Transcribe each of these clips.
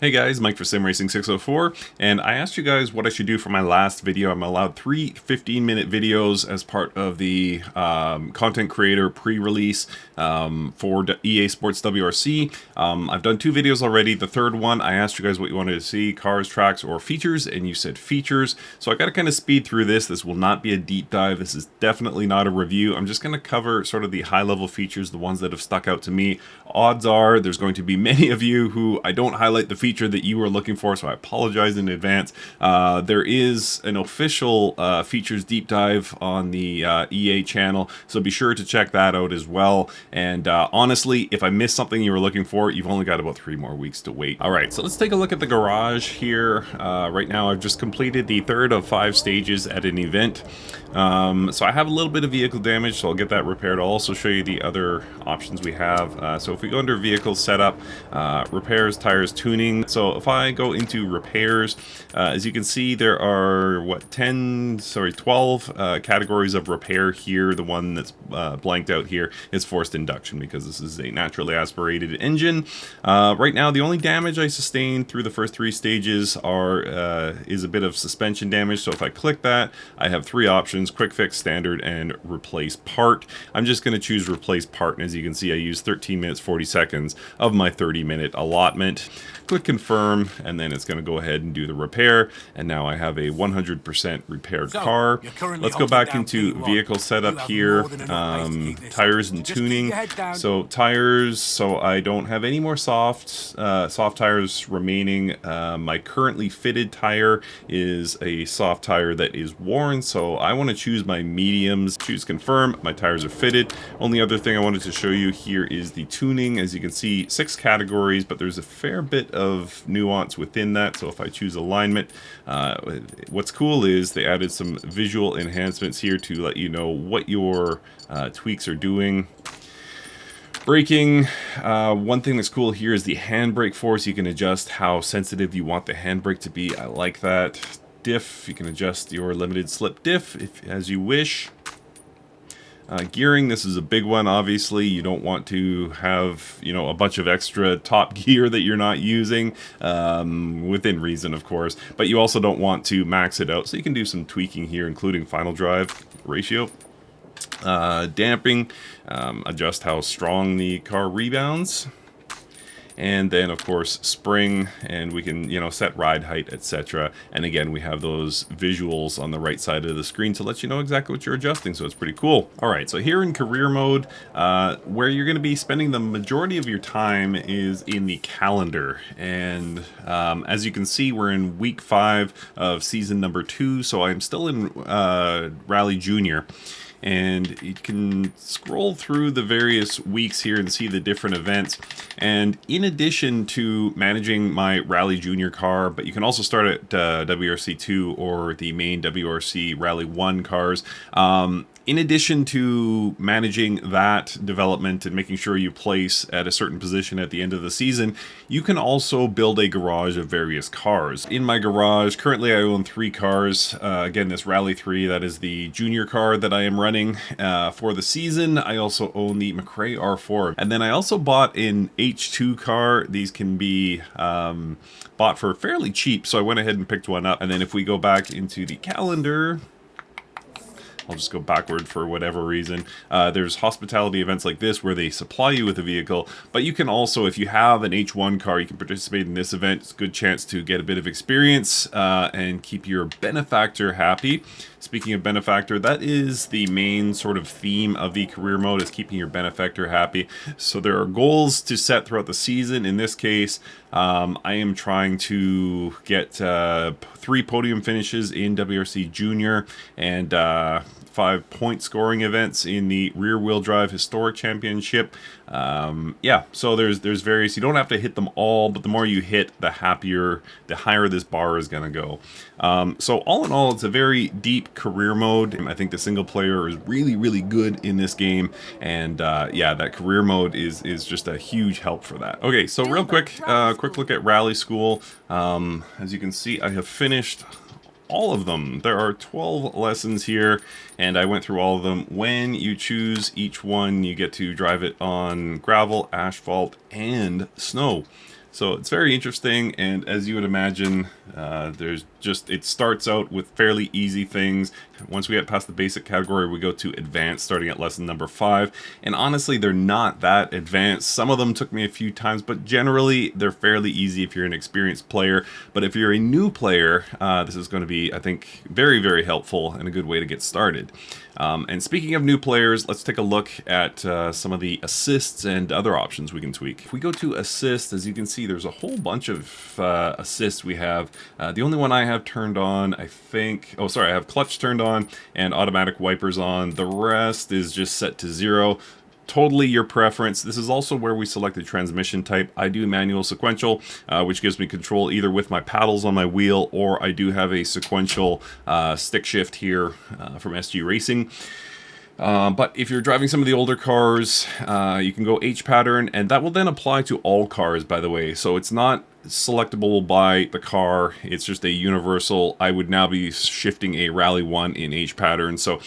Hey guys, Mike for SimRacing604, and I asked you guys what I should do for my last video. I'm allowed three 15-minute videos as part of the content creator pre-release for EA Sports WRC. I've done two videos already. The third one, I asked you guys what you wanted to see, cars, tracks, or features, and you said features. So I got to kind of speed through this. This will not be a deep dive. This is definitely not a review. I'm just going to cover sort of the high-level features, the ones that have stuck out to me. Odds are there's going to be many of you who I don't highlight the feature that you were looking for, so I apologize in advance. There is an official features deep dive on the EA channel, so be sure to check that out as well. And honestly, if I missed something you were looking for, you've only got about 3 more weeks to wait. All right, so let's take a look at the garage here. Right now, I've just completed the third of 5 stages at an event. So I have a little bit of vehicle damage, so I'll get that repaired. I'll also show you the other options we have. So if we go under vehicle setup, repairs, tires, tuning. So if I go into repairs, as you can see, there are 12 categories of repair here. The one that's blanked out here is forced induction because this is a naturally aspirated engine. Right now, the only damage I sustained through the first 3 stages is a bit of suspension damage. So if I click that, I have 3 options: quick fix, standard, and replace part. I'm just going to choose replace part, and as you can see, I use 13 minutes 40 seconds of my 30-minute allotment. Click confirm, and then it's going to go ahead and do the repair, and now I have a 100% repaired car. Let's go back into vehicle setup here, tires and tuning. So tires, so I don't have any more soft tires remaining. My currently fitted tire is a soft tire that is worn, so I want to choose my mediums. Choose confirm, my tires are fitted. Only other thing I wanted to show you here is the tuning. As you can see, 6 categories, but there's a fair bit of nuance within that. So if I choose alignment, what's cool is they added some visual enhancements here to let you know what your tweaks are doing. Braking, one thing that's cool here is the handbrake force. You can adjust how sensitive you want the handbrake to be. I like that. Diff, you can adjust your limited slip diff as you wish. Gearing, this is a big one. Obviously, you don't want to have, a bunch of extra top gear that you're not using, within reason, of course. But you also don't want to max it out, so you can do some tweaking here, including final drive ratio. Damping, adjust how strong the car rebounds. And then, of course, spring, and we can, set ride height, etc. And again, we have those visuals on the right side of the screen to let you know exactly what you're adjusting, so it's pretty cool. All right, so here in career mode, where you're going to be spending the majority of your time is in the calendar. And as you can see, we're in week 5 of season number 2, so I'm still in Rally Junior. And you can scroll through the various weeks here and see the different events. And in addition to managing my Rally Junior car, but you can also start at WRC 2 or the main WRC Rally 1 cars. In addition to managing that development and making sure you place at a certain position at the end of the season, you can also build a garage of various cars. In my garage, currently I own 3 cars. Again, this Rally 3, that is the junior car that I am running for the season. I also own the McRae R4. And then I also bought an H2 car. These can be bought for fairly cheap, so I went ahead and picked one up. And then if we go back into the calendar, I'll just go backward for whatever reason. There's hospitality events like this where they supply you with a vehicle, but you can also, if you have an H1 car, you can participate in this event. It's a good chance to get a bit of experience and keep your benefactor happy. Speaking of benefactor, that is the main sort of theme of the career mode, is keeping your benefactor happy. So there are goals to set throughout the season. In this case, I am trying to get 3 podium finishes in WRC Junior and 5 point scoring events in the rear wheel drive historic championship. Yeah, so there's various. You don't have to hit them all, but the more you hit, the higher this bar is gonna go. So all in all, it's a very deep career mode. I think the single player is really good in this game, and yeah, that career mode is just a huge help for that. Okay, so real quick look at Rally School. As you can see, I have finished all of them. There are 12 lessons here, and I went through all of them. When you choose each one, you get to drive it on gravel, asphalt, and snow. So it's very interesting, and as you would imagine, it starts out with fairly easy things. Once we get past the basic category, we go to advanced, starting at lesson number 5. And honestly, they're not that advanced. Some of them took me a few times, but generally they're fairly easy if you're an experienced player. But if you're a new player, this is going to be, I think, very, very helpful and a good way to get started. And speaking of new players, let's take a look at some of the assists and other options we can tweak. If we go to assist, as you can see, there's a whole bunch of assists we have. The only one I have turned on, I think, oh sorry, I have clutch turned on and automatic wipers on. The rest is just set to 0. Totally your preference. This is also where we select the transmission type. I do manual sequential, which gives me control either with my paddles on my wheel, or I do have a sequential stick shift here from SG Racing. But if you're driving some of the older cars, you can go H pattern, and that will then apply to all cars, by the way. So it's not selectable by the car, it's just a universal. I would now be shifting a Rally 1 in H pattern, so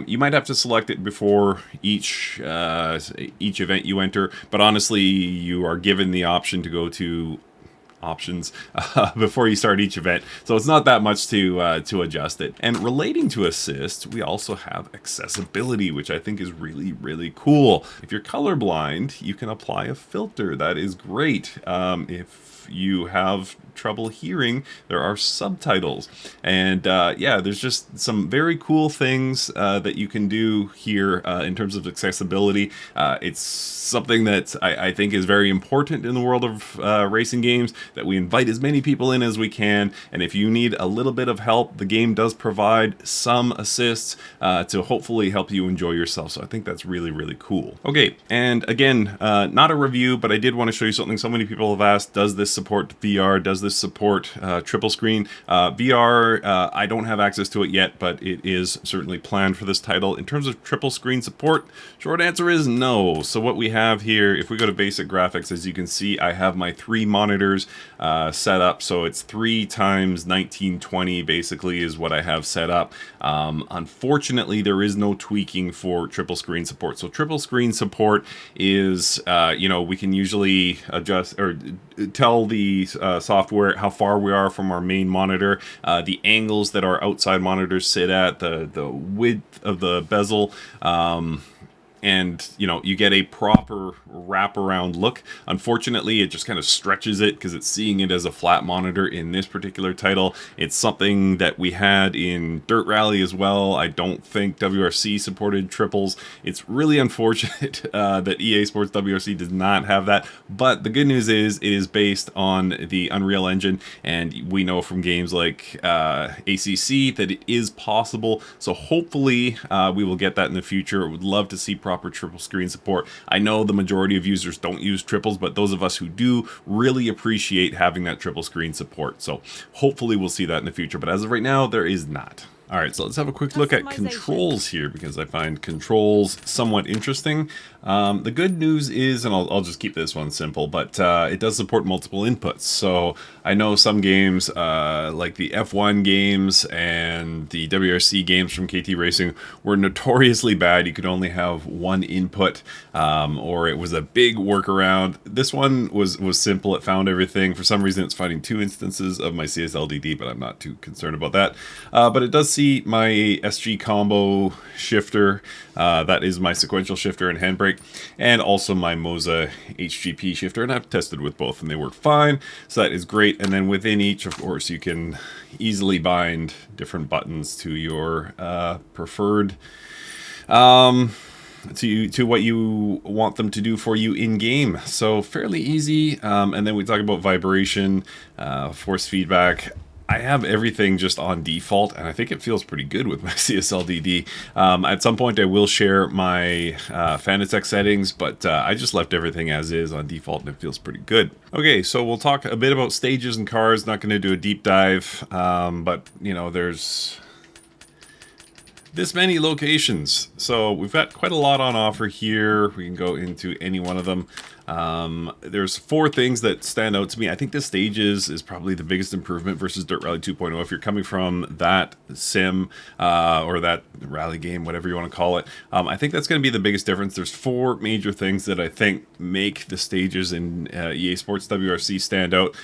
you might have to select it before each event you enter, but honestly, you are given the option to go to options before you start each event, so it's not that much to adjust it. And relating to assist, we also have accessibility, which I think is really, really cool. If you're colorblind, you can apply a filter. That is great. If you have trouble hearing, there are subtitles, and yeah, there's just some very cool things that you can do here in terms of accessibility. It's something that I think is very important in the world of racing games, that we invite as many people in as we can, and if you need a little bit of help, the game does provide some assists to hopefully help you enjoy yourself, so I think that's really, really cool. Okay, and again, not a review, but I did want to show you something so many people have asked. Does this support VR? Does this support triple screen? VR, I don't have access to it yet, but it is certainly planned for this title. In terms of triple screen support, short answer is no. So what we have here, if we go to basic graphics, as you can see, I have my 3 monitors set up, so it's 3 times 1920 basically is what I have set up. Unfortunately, there is no tweaking for triple screen support. So triple screen support is, you know, we can usually adjust or tell the software how far we are from our main monitor, the angles that our outside monitors sit at, the width of the bezel, and you know, you get a proper wraparound look. Unfortunately, it just kind of stretches it because it's seeing it as a flat monitor in this particular title. It's something that we had in Dirt Rally as well. I don't think WRC supported triples. It's really unfortunate that EA Sports WRC does not have that, but the good news is it is based on the Unreal Engine, and we know from games like ACC that it is possible, so hopefully we will get that in the future. I would love to see proper triple screen support. I know the majority of users don't use triples, but those of us who do really appreciate having that triple screen support. So hopefully we'll see that in the future, but as of right now, there is not. All right, so let's have a quick look at controls here, because I find controls somewhat interesting. The good news is, and I'll just keep this one simple, but it does support multiple inputs. So I know some games, like the F1 games and the WRC games from KT Racing, were notoriously bad. You could only have one input, or it was a big workaround. This one was simple. It found everything. For some reason, it's finding 2 instances of my CSLDD, but I'm not too concerned about that. But it does see my SG combo shifter. That is my sequential shifter and handbrake, and also my Moza HGP shifter, and I've tested with both and they work fine, so that is great. And then within each, of course, you can easily bind different buttons to your preferred to what you want them to do for you in game. So fairly easy. And then we talk about vibration, force feedback. I have everything just on default, and I think it feels pretty good with my CSLDD. At some point I will share my Fanatec settings, but I just left everything as is on default, and it feels pretty good. Okay, so we'll talk a bit about stages and cars. Not going to do a deep dive, but you know, there's this many locations, so we've got quite a lot on offer here. We can go into any one of them. There's four things that stand out to me. I think this stage is probably the biggest improvement versus Dirt Rally 2.0. If you're coming from that sim or that rally game, whatever you want to call it, I think that's going to be the biggest difference. There's four major things that I think make the stages in EA Sports WRC stand out.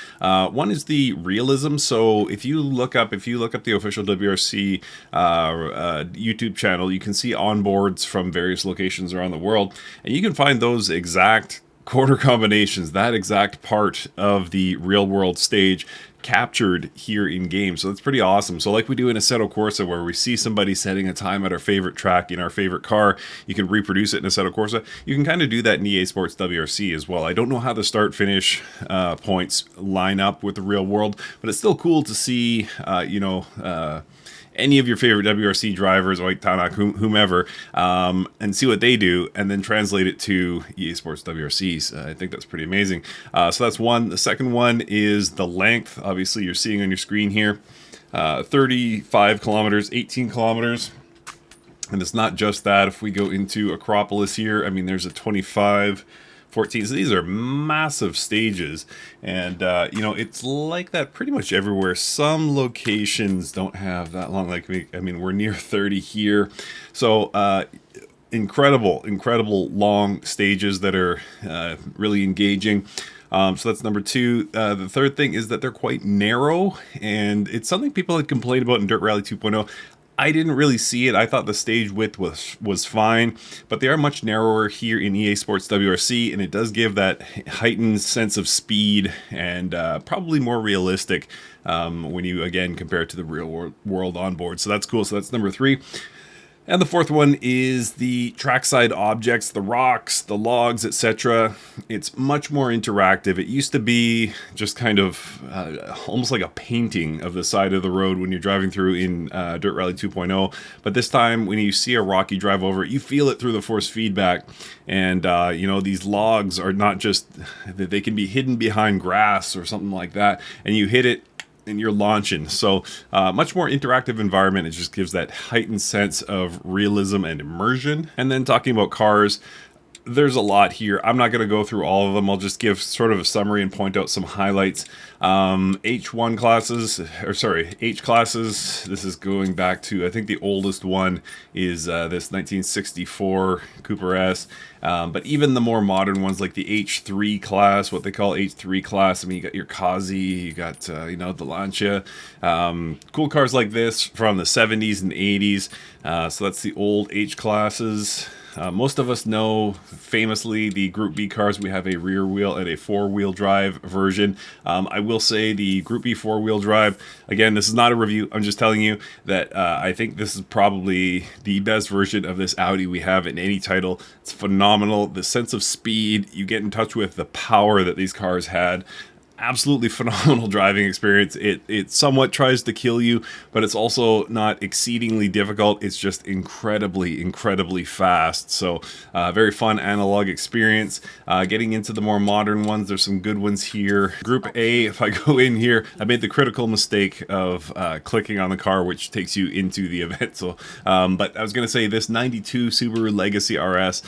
One is the realism. So if you look up the official WRC YouTube channel, you can see onboards from various locations around the world, and you can find those exact quarter combinations, that exact part of the real world stage captured here in game. So that's pretty awesome. So like we do in Assetto Corsa, where we see somebody setting a time at our favorite track in our favorite car, you can reproduce it in Assetto Corsa. You can kind of do that in EA Sports WRC as well. I don't know how the start finish points line up with the real world, but it's still cool to see any of your favorite WRC drivers, White Tanak, whomever, and see what they do, and then translate it to EA Sports WRCs. I think that's pretty amazing. So that's one. The second one is the length. Obviously, you're seeing on your screen here, 35 kilometers, 18 kilometers. And it's not just that. If we go into Acropolis here, I mean, there's a 25, 14. So these are massive stages, and it's like that pretty much everywhere. Some locations don't have that long. Like we're near 30 here, so incredible long stages that are really engaging. So that's number two. The third thing is that they're quite narrow, and it's something people had complained about in Dirt Rally 2.0. I didn't really see it. I thought the stage width was fine, but they are much narrower here in EA Sports WRC, and it does give that heightened sense of speed and probably more realistic when you, again, compare it to the real world on board. So that's cool. So that's number three. And the fourth one is the trackside objects, the rocks, the logs, etc. It's much more interactive. It used to be just kind of almost like a painting of the side of the road when you're driving through in Dirt Rally 2.0. But this time, when you see a rock, you drive over it, you feel it through the force feedback. And, these logs are not just, they can be hidden behind grass or something like that. And you hit it, and you're launching. So much more interactive environment. It just gives that heightened sense of realism and immersion. And then talking about cars, there's a lot here. I'm not going to go through all of them. I'll just give sort of a summary and point out some highlights. H1 classes, H classes. This is going back to, I think the oldest one is this 1964 Cooper S. But even the more modern ones, like the H3 class, what they call H3 class. I mean, you got your Kazi, you got, the Lancia. Cool cars like this from the 70s and 80s. So that's the old H classes. Most of us know, famously, the Group B cars. We have a rear wheel and a four-wheel drive version. I will say the Group B four-wheel drive, again, this is not a review. I'm just telling you that I think this is probably the best version of this Audi we have in any title. It's phenomenal. The sense of speed, you get in touch with the power that these cars had. Absolutely phenomenal driving experience. It somewhat tries to kill you, but it's also not exceedingly difficult. It's just incredibly fast. So very fun analog experience. Getting into the more modern ones, there's some good ones here. Group A, if I go in here, I made the critical mistake of clicking on the car, which takes you into the event. So, but I was going to say this 92 Subaru Legacy RS,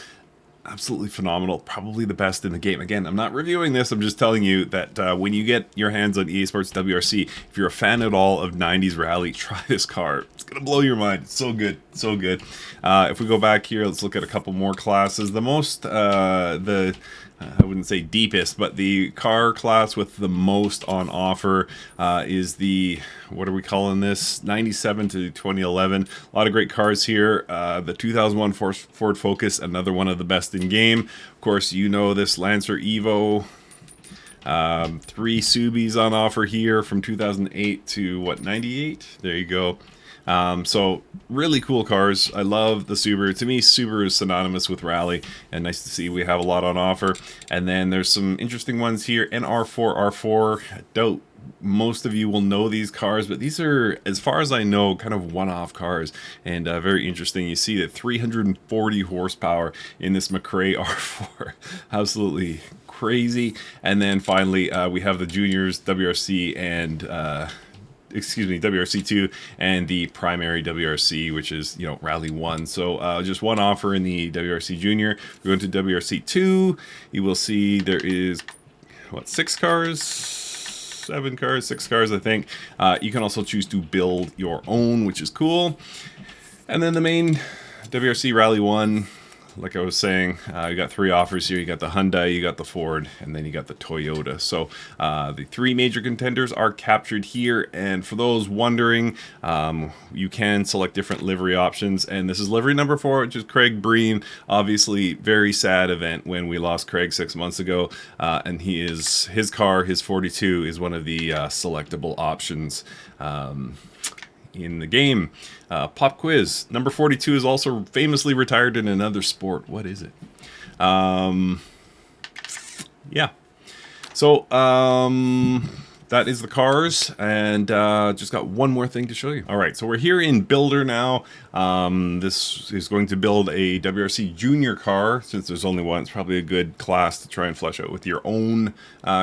absolutely phenomenal, probably the best in the game. Again, I'm not reviewing this, I'm just telling you that when you get your hands on EA Sports WRC, if you're a fan at all of 90s rally, try this car. It's gonna blow your mind. It's so good, so good. If we go back here, let's look at a couple more classes. The most, I wouldn't say deepest, but the car class with the most on offer is the, what are we calling this, 97 to 2011. A lot of great cars here. The 2001 Ford Focus, another one of the best in game. Of course, you know this Lancer Evo. 3 Subis on offer here from 2008 to 98. There you go. So really cool cars. I love the Subaru. To me, Subaru is synonymous with rally, and nice to see we have a lot on offer. And then there's some interesting ones here. NR4R4. I doubt most of you will know these cars, but these are, as far as I know, kind of one-off cars, and very interesting. You see that 340 horsepower in this McRae R4. Absolutely crazy. And then finally, we have the Juniors WRC and WRC2, and the primary WRC, which is, you know, Rally 1. So just one offer in the WRC Junior. We go to WRC2, you will see there is, what, 6 cars? 7 cars, 6 cars, I think. You can also choose to build your own, which is cool. And then the main WRC Rally 1, like I was saying, you got 3 offers here. You got the Hyundai, you got the Ford, and then you got the Toyota. So the 3 major contenders are captured here. And for those wondering, you can select different livery options. And this is livery number 4, which is Craig Breen. Obviously, very sad event when we lost Craig 6 months ago. And his car, his 42, is one of the selectable options in the game. Pop quiz. Number 42 is also famously retired in another sport. What is it? Yeah. So, that is the cars, and just got one more thing to show you. All right, so we're here in Builder now. This is going to build a WRC Junior car. Since there's only one, it's probably a good class to try and flesh out with your own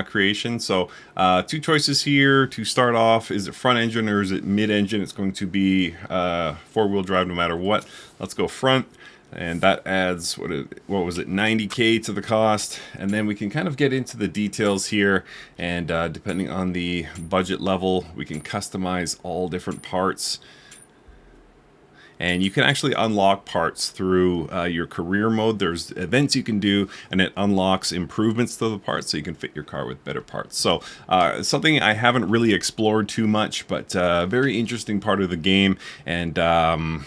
creation. So 2 choices here to start off. Is it front engine or is it mid-engine? It's going to be 4-wheel drive no matter what. Let's go front. And that adds, what was it, 90K to the cost. And then we can kind of get into the details here. And depending on the budget level, we can customize all different parts. And you can actually unlock parts through your career mode. There's events you can do, and it unlocks improvements to the parts so you can fit your car with better parts. So something I haven't really explored too much, but very interesting part of the game. And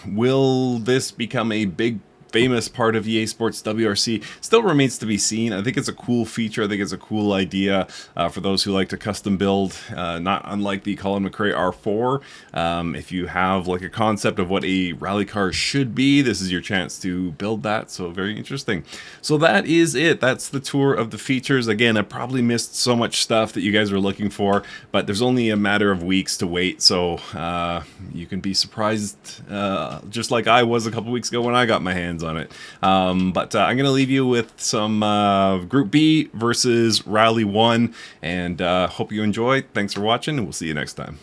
will this become a big famous part of EA Sports WRC? Still remains to be seen. I think it's a cool feature. I think it's a cool idea for those who like to custom build, not unlike the Colin McRae R4. If you have like a concept of what a rally car should be, this is your chance to build that. So very interesting. So that is it. That's the tour of the features. Again, I probably missed so much stuff that you guys were looking for, but there's only a matter of weeks to wait. So you can be surprised, just like I was a couple weeks ago when I got my hands on it. But I'm going to leave you with some Group B versus Rally 1, and hope you enjoy. Thanks for watching, and we'll see you next time.